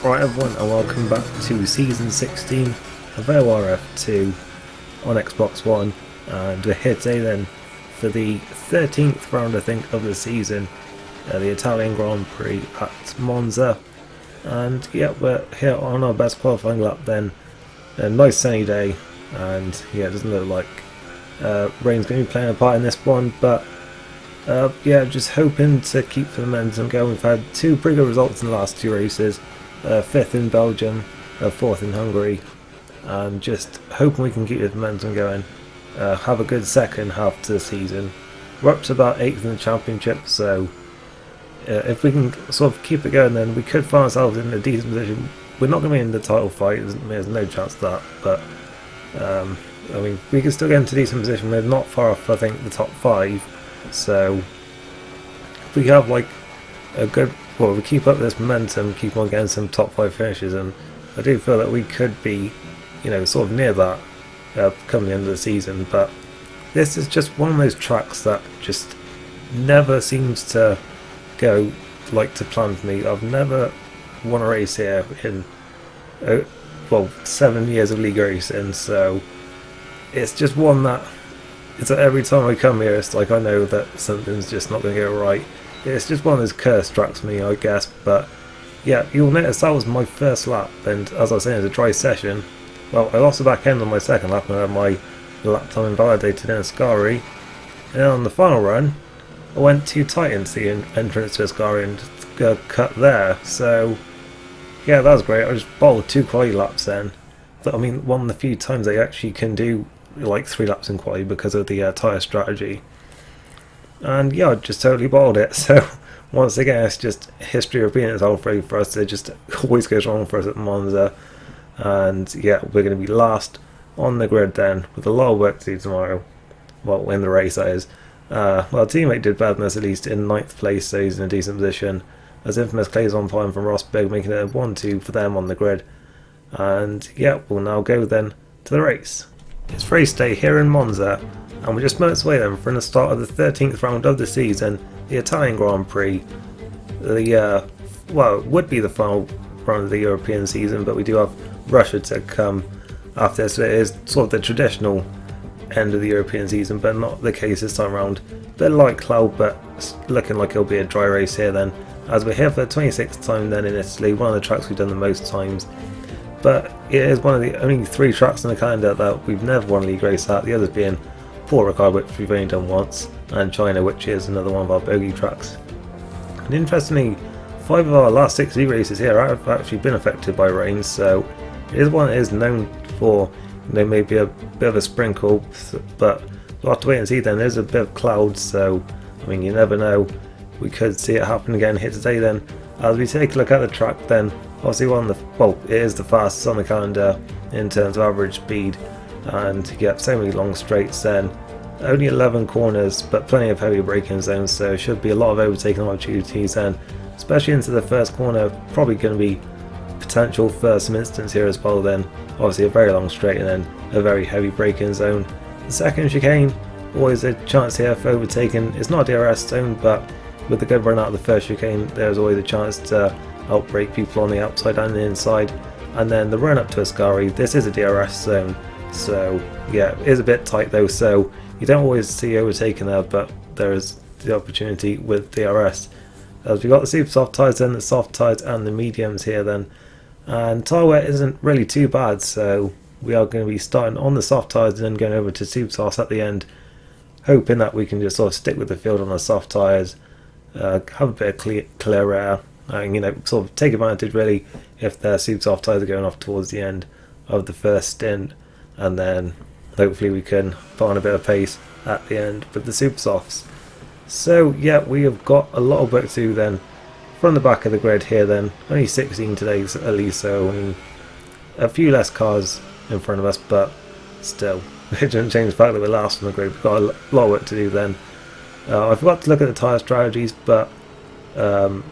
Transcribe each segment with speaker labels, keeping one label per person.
Speaker 1: Right everyone, and welcome back to Season 16 of AOR F2 on Xbox One, and we're here today then for the 13th round I think of the season, the Italian Grand Prix at Monza. And yeah, we're here on our best qualifying lap then. A nice sunny day, and yeah, it doesn't look like rain's going to be playing a part in this one, but yeah, just hoping to keep the momentum going. We've had two pretty good results in the last two races, 5th in Belgium, 4th in Hungary, and just hoping we can keep the momentum going, have a good second half to the season. We're up to about 8th in the championship, so if we can sort of keep it going, then we could find ourselves in a decent position. We're not going to be in the title fight, there's no chance of that, but I mean, we can still get into a decent position. We're not far off, I think, the top 5, so if we have like a good, well, we keep up this momentum, keep on getting some top 5 finishes, and I do feel that we could be, you know, sort of near that come the end of the season. But this is just one of those tracks that just never seems to go like to plan for me. I've never won a race here in well, 7 years of league racing, so it's just one that it's like every time I come here it's like I know that something's just not going to go right. It's just one of those cursed tracks for me, I guess. But yeah, you'll notice that was my first lap, and as I was saying, it's a dry session. Well, I lost the back end on my second lap and I had my lap time invalidated in Ascari, and then on the final run I went too tight into the entrance to Ascari and got cut there. So yeah, that was great. I just bowled 2 quali laps then. I mean, one of the few times they actually can do like 3 laps in quali because of the tyre strategy. And yeah, I just totally bowled it. So once again, it's just history repeating itself for us. It just always goes wrong for us at Monza. And yeah, we're going to be last on the grid then, with a lot of work to do tomorrow. Well, in the race, that is. Well, our teammate did better than us, at least in 9th place, so he's in a decent position. As Infamous Clay's on time from Rosberg, making it a 1-2 for them on the grid. And yeah, we'll now go then to the race. It's race day here in Monza, and we're just moments away then from the start of the 13th round of the season, the Italian Grand Prix. The well, it would be the final round of the European season, but we do have Russia to come after this, so it is sort of the traditional end of the European season, but not the case this time around. Bit light cloud, but looking like it'll be a dry race here then, as we're here for the 26th time then in Italy, one of the tracks we've done the most times. But it is one of the only 3 tracks in the calendar that we've never won a league race at, the others being Paul Ricard, which we've only done once, and China, which is another one of our bogey tracks. And interestingly, 5 of our last 6 league races here have actually been affected by rain, so it is one that is known for, you know, maybe a bit of a sprinkle, but we'll have to wait and see then. There's a bit of clouds, so I mean, you never know. We could see it happen again here today then. As we take a look at the track then, obviously one of the, well, it is the fastest on the calendar in terms of average speed, and you get so many long straights then. Only 11 corners, but plenty of heavy braking zones, so should be a lot of overtaking opportunities then, especially into the first corner. Probably going to be potential for some instance here as well then. Obviously a very long straight and then a very heavy braking zone. The second chicane, always a chance here for overtaking. It's not a DRS zone, but with the good run out of the first chicane, there's always a chance to outbrake people on the outside and the inside. And then the run up to Ascari, this is a DRS zone, so yeah, it is a bit tight though, so you don't always see overtaking there, but there is the opportunity with DRS. As we've got the super soft tyres then, the soft tyres and the mediums here then. And tyre wear isn't really too bad, so we are going to be starting on the soft tyres and then going over to super softs at the end, hoping that we can just sort of stick with the field on the soft tyres, have a bit of clear air, and you know, sort of take advantage really if the super soft tyres are going off towards the end of the first stint, and then hopefully we can put on a bit of pace at the end with the super softs. So yeah, we have got a lot of work to do then from the back of the grid here then. Only 16 today at least, so I mean, a few less cars in front of us, but still it doesn't change the fact that we're last on the grid. We've got a lot of work to do then. I forgot to look at the tyre strategies, but the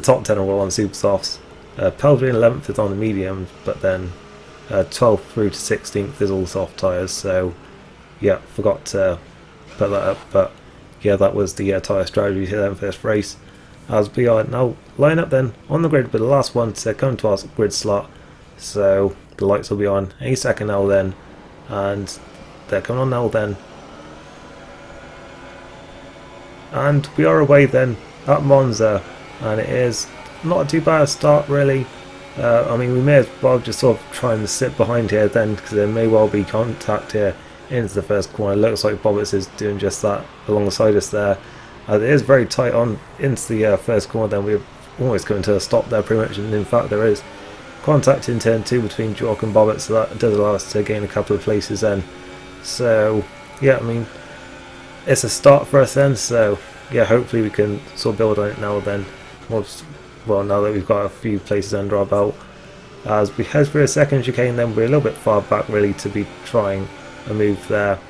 Speaker 1: top 10 are all on super softs. Pelvian 11th is on the mediums, but then 12th through to 16th is all soft tyres, so yeah, forgot to put that up. But yeah, that was the tyre strategy here then for this race. as we are now line up then on the grid with the last one to come to our grid slot. So the lights will be on any second now then, and they're coming on now then. And we are away then at Monza, and it is not too bad a start really. I mean, we may as well just sort of try and sit behind here then, because there may well be contact here into the first corner. It looks like Bobbitts is doing just that alongside us there. It is very tight on into the first corner then. We're almost coming to a stop there pretty much, and in fact there is contact in turn 2 between Jork and Bobbitts, so that does allow us to gain a couple of places then. So yeah, I mean, it's a start for us then, so yeah, hopefully we can sort of build on it now then. Well, now that we've got a few places under our belt. As we head through a second chicane then, we're a little bit far back really to be trying a move there,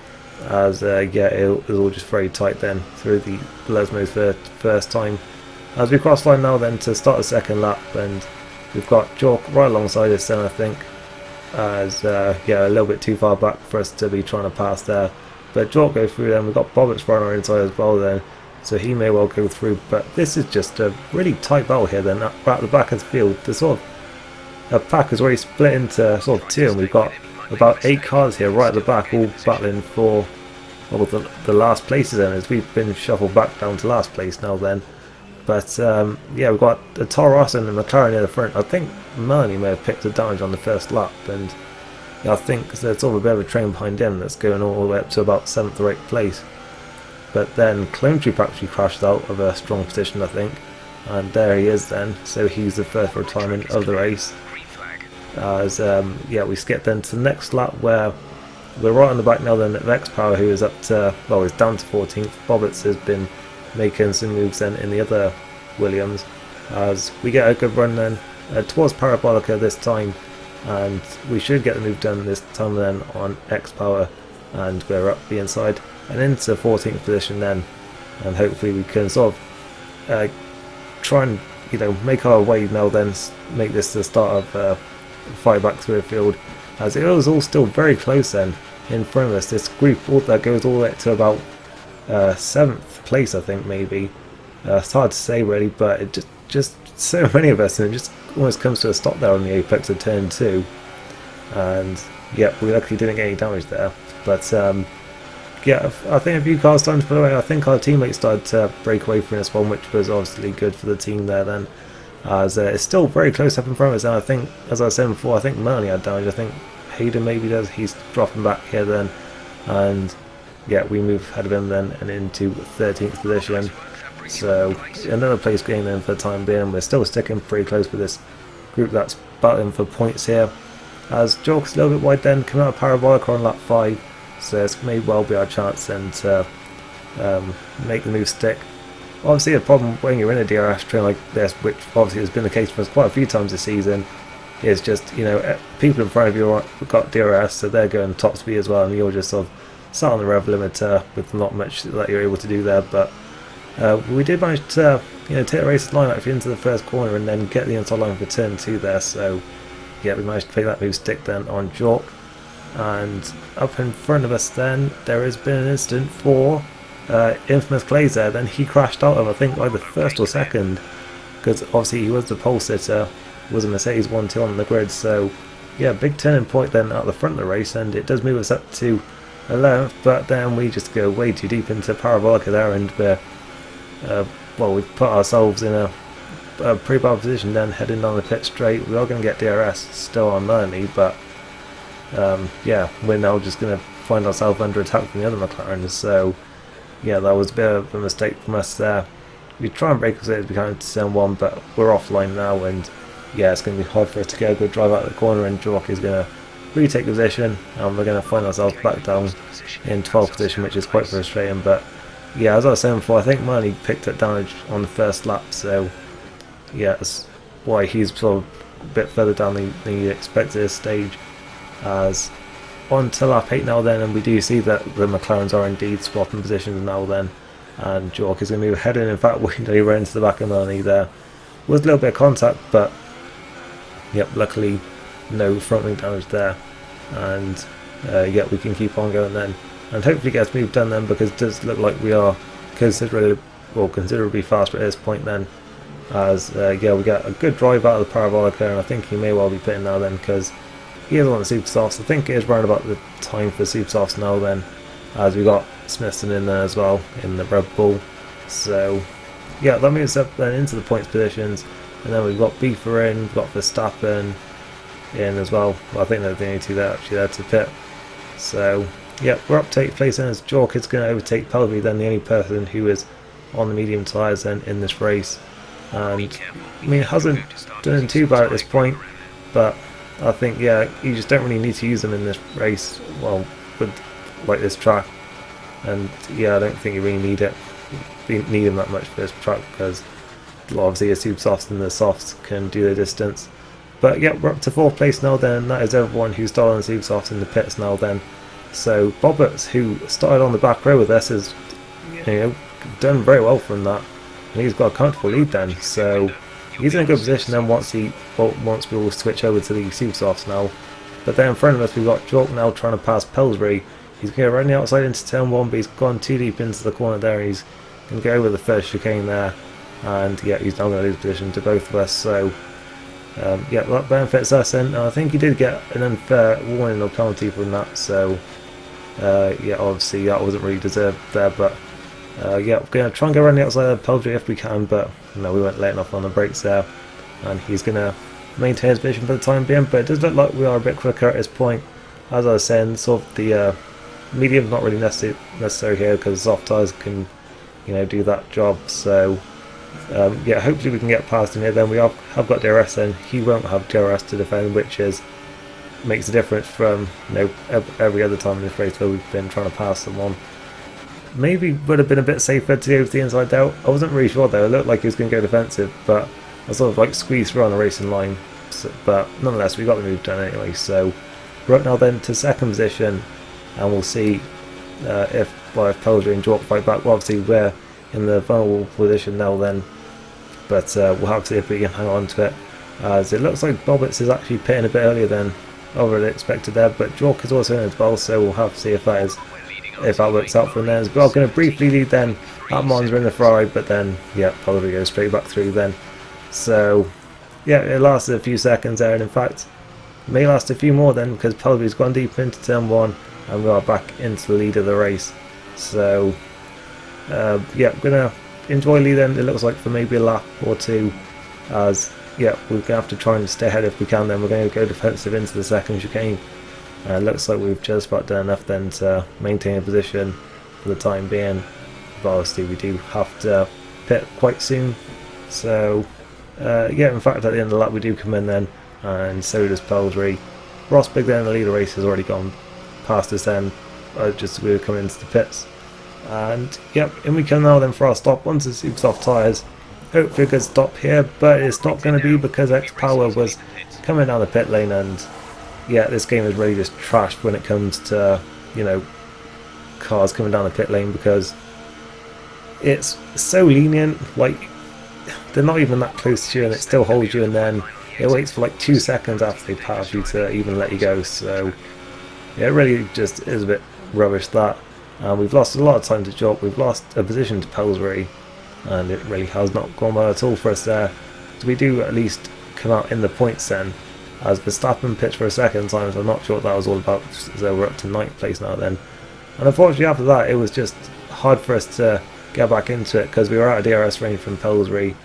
Speaker 1: as yeah, it was all just very tight then through the Lesmos for the first time. As we cross line now then to start a second lap, and we've got Jork right alongside us then, I think, as yeah, a little bit too far back for us to be trying to pass there. But Jork goes through then, we've got Bobbitts right on our inside as well then, so he may well go through. But this is just a really tight battle here then, right at the back of the field. The sort of pack is already split into sort of two, and we've got about 8 cars here right at the back, all battling for the last places then, as we've been shuffled back down to last place now then. But yeah, we've got the Toro Rosso and the McLaren near the front. I think Melanie may have picked the damage on the first lap, and yeah, I think there's sort of a bit of a train behind him that's going all the way up to about 7th or 8th place. But then Clone Troop actually crashed out of a strong position, I think, and there he is then, so he's the first retirement of the race. As yeah, we skip then to the next lap where we're right on the back now then of X-Power, who is up to, well, he's down to 14th. Bobbitts has been making some moves then in the other Williams, as we get a good run then towards Parabolica this time, and we should get the move done this time then on X-Power, and we're up the inside and into 14th position then, and hopefully we can sort of try and, you know, make our way now then, make this the start of fight back through the field, as it was all still very close then in front of us. This group that goes all the way to about 7th place, I think, maybe. It's hard to say really, but it just so many of us, and it just almost comes to a stop there on the apex of turn 2. And yeah, we luckily didn't get any damage there. But yeah, I think a few cars started to pull away. I think our teammates started to break away from this one, which was obviously good for the team there then, as it's still very close up in front of us. And I think, as I said before, I think Melanie had damage. I think Hayden maybe does. He's dropping back here then, and yeah, we move ahead of him then and into 13th position. So another place gain then for the time being. We're still sticking pretty close with this group that's battling for points here, as Jork's a little bit wide then, coming out of Parabolica on lap 5, so this may well be our chance then to make the move stick. Obviously the problem when you're in a DRS train like this, which obviously has been the case for us quite a few times this season, is just, you know, people in front of you have got DRS, so they're going top speed as well, and you're just sort of sat on the rev limiter with not much that you're able to do there. But we did manage to, you know, take the race line actually into the first corner and then get the inside line for turn 2 there. So yeah, we managed to play that move stick then on Jork. And up in front of us then, there has been an incident for Infamous Clays there. Then he crashed out of, I think, either first or second, because obviously he was the pole sitter, was a Mercedes 1-2 on the grid. So yeah, big turning point then at the front of the race, and it does move us up to 11th, but then we just go way too deep into Parabolica there, and we're well, we've put ourselves in a pretty bad position then heading down the pit straight. We are going to get DRS still on Melanie, but yeah, we're now just going to find ourselves under attack from the other McLarens. So yeah, that was a bit of a mistake from us there. We try and break us as we can into turn 1, but we're offline now, and yeah, it's going to be hard for us to get a good drive out of the corner, and Jork is going to retake position, and we're going to find ourselves back down in 12th position, which is quite frustrating. But yeah, as I was saying before, I think Melanie picked up damage on the first lap, so yeah, that's why he's sort of a bit further down than you expected at this stage. As on to lap 8 now then, and we do see that the McLarens are indeed swapping positions now then, and Jork is going to move ahead, and in fact we nearly ran into the back of Melanie there. Was a little bit of contact, but yep, luckily no front wing damage there, and yeah, we can keep on going then, and hopefully get this move done then, because it does look like we are considerably faster at this point then, as yeah, we get a good drive out of the parabolic there, and I think he may well be pitting now then, because he is on the super softs. I think it is round about the time for super softs now then, as we got Smithson in there as well in the Red Bull. So yeah, that moves up then into the points positions, and then we've got Beaver in, we've got Verstappen in as well. I think they're the only two there actually there to pit. So yeah, we're up to 8th place, and as Jork is going to overtake Pelby, then the only person who is on the medium tyres then in this race. And I mean, it hasn't done too bad at this point, but I think yeah, you just don't really need to use them in this race, well, with like this track. And yeah, I don't think you really need them that much for this track, because obviously the super softs and the softs can do the distance. But yeah, we're up to 4th place now then. That is everyone who's started on the super softs in the pits now then. So Bobbert, who started on the back row with us, has done very well from that, and he's got a comfortable lead then. So he's in a good position then once we all switch over to the super softs now. But then in front of us we've got Jork now trying to pass Pillsbury. He's going to run the outside into turn 1, but he's gone too deep into the corner there. He's going to go over the first chicane there, and yeah, he's now going to lose position to both of us. So yeah, that benefits us, and I think he did get an unfair warning or penalty from that. So yeah, obviously that wasn't really deserved there, but yeah, we're going to try and go around the outside of Pillsbury if we can, but no, we weren't letting off on the brakes there, and he's going to maintain his position for the time being. But it does look like we are a bit quicker at this point. As I was saying, sort of the medium's not really necessary here, because soft tyres can do that job. So yeah, hopefully we can get past him here. Then we have got DRS, and he won't have DRS to defend, which makes a difference from every other time in this race where we've been trying to pass someone. Maybe would have been a bit safer to go to the inside out. I wasn't really sure though. It looked like he was going to go defensive, but I sort of like squeezed through on the racing line. So, but nonetheless, we got the move done anyway. So we're up now then to 2nd position, and we'll see if Pillsbury and Jork fight back. Well, obviously we're in the vulnerable position now then, but we'll have to see if we can hang on to it, as it looks like Bobbits is actually pitting a bit earlier than I would have expected there, but Jork is also in as well, so we'll have to see if that works out for him then as well. Going to briefly lead then at Monza in the Ferrari, but then yeah, probably goes straight back through then. So yeah, it lasted a few seconds there, and in fact may last a few more then, because Pillsbury's gone deep into turn 1 and we are back into the lead of the race. So yeah, I'm going to enjoy lead then, it looks like, for maybe a lap or two, as yeah, we're going to have to try and stay ahead if we can. Then we're going to go defensive into the 2nd chicane. Looks like we've just about done enough then to maintain a position for the time being, but obviously we do have to pit quite soon. So yeah, in fact at the end of the lap we do come in then, and so does Pillsbury. Rosberg then in the leader race has already gone past us then, just as we were coming into the pits. And yep, in we come now then for our stop onto the super soft tyres. Hopefully a good stop here, but it's not going to be, because X-Power was coming down the pit lane, and yeah, this game is really just trashed when it comes to cars coming down the pit lane, because it's so lenient. Like, they're not even that close to you and it still holds you, and then it waits for like 2 seconds after they pass you to even let you go. So yeah, it really just is a bit rubbish that. We've lost a lot of time to Jork, we've lost a position to Pillsbury, and it really has not gone well at all for us there. So we do at least come out in the points then, as Verstappen pitched for a 2nd time, so I'm not sure what that was all about. So we're up to 9th place now then. And unfortunately after that it was just hard for us to get back into it, because we were out of DRS range from Pillsbury,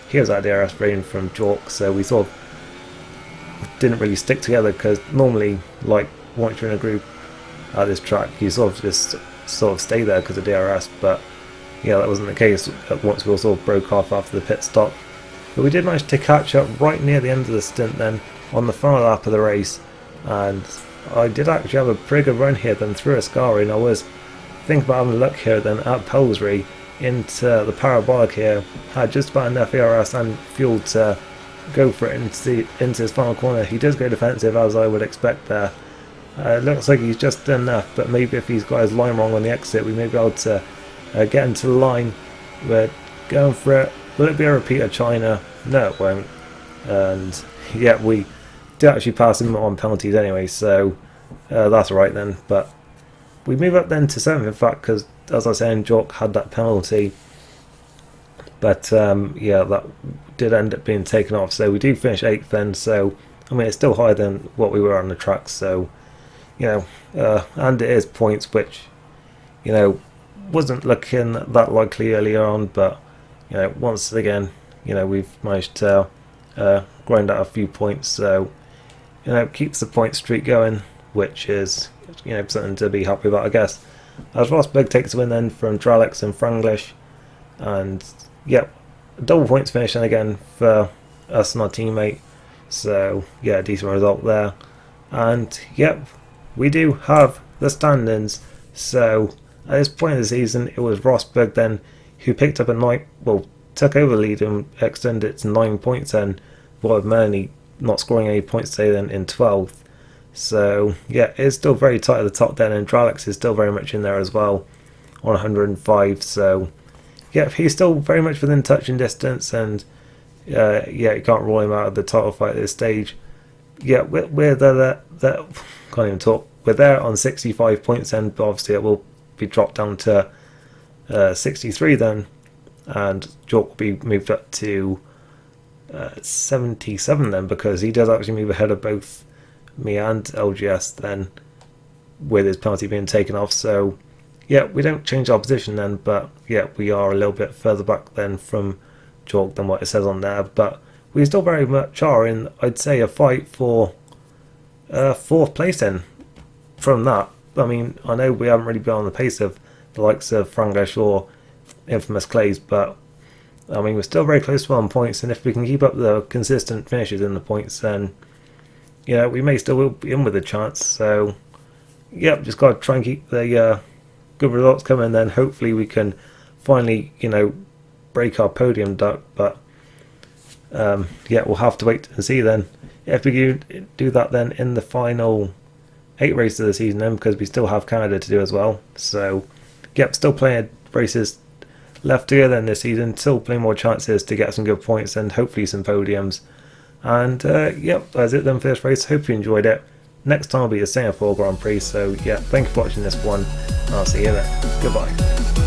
Speaker 1: he was out of DRS range from Jork, so we sort of didn't really stick together, because normally, like, once you're in a group at this track you sort of just stay there because of DRS, but yeah, that wasn't the case once we all sort of broke off after the pit stop. But we did manage to catch up right near the end of the stint then, on the final lap of the race, and I did actually have a pretty good run here then through Ascari, and I was thinking about having a look here then at Pillsbury into the parabolic here, had just about enough ERS and fuel to go for it into his final corner. He does go defensive, as I would expect there. It looks like he's just done enough, but maybe if he's got his line wrong on the exit we may be able to get into the line. We're going for it. Will it be a repeat of China? No, it won't. And yeah, we did actually pass him on penalties anyway, so that's alright then. But we move up then to 7th, in fact, because as I was saying, Jork had that penalty. But yeah, that did end up being taken off. So we do finish 8th then. So I mean, it's still higher than what we were on the track. So you know, and it is points which, you know, wasn't looking that likely earlier on. But you know, once again, you know, we've managed to grind out a few points. So you know, keeps the point streak going, which is, you know, something to be happy about, I guess. As Rosberg takes a win then from Dralex and Franglish, and yep, double points finishing again for us and our teammate. So yeah, decent result there. And yep, we do have the standings. So at this point of the season, it was Rosberg then who picked up a 9, well, took over the lead and extended it to 9 points, and Bob Melanie not scoring any points today then in 12th. So yeah, it's still very tight at the top then, and Dralex is still very much in there as well on 105. So yeah, he's still very much within touching distance, and yeah, you can't rule him out of the title fight at this stage. Yeah, we're there, can't even talk. We're there on 65 points, and obviously it will be dropped down to 63 then, and Jork will be moved up to 77 then, because he does actually move ahead of both me and LGS then, with his penalty being taken off. So yeah, we don't change our position then, but yeah, we are a little bit further back then from Jork than what it says on there. But we still very much are in, I'd say, a fight for 4th place then. From that, I mean, I know we haven't really been on the pace of the likes of Franglish or Infamous Clays, but I mean, we're still very close to 1 points, and if we can keep up the consistent finishes in the points, then you know, we may still be in with a chance. So yep, just got to try and keep the good results coming, then hopefully we can finally, you know, break our podium duck. But yeah, we'll have to wait and see then if we do that then in the final 8 races of the season then, because we still have Canada to do as well. So yep, still playing races left to go then this season, still plenty more chances to get some good points and hopefully some podiums. And yep, that's it then for this race. Hope you enjoyed it. Next time will be the Singapore Grand Prix. So yeah, thank you for watching this one. I'll see you then. Goodbye.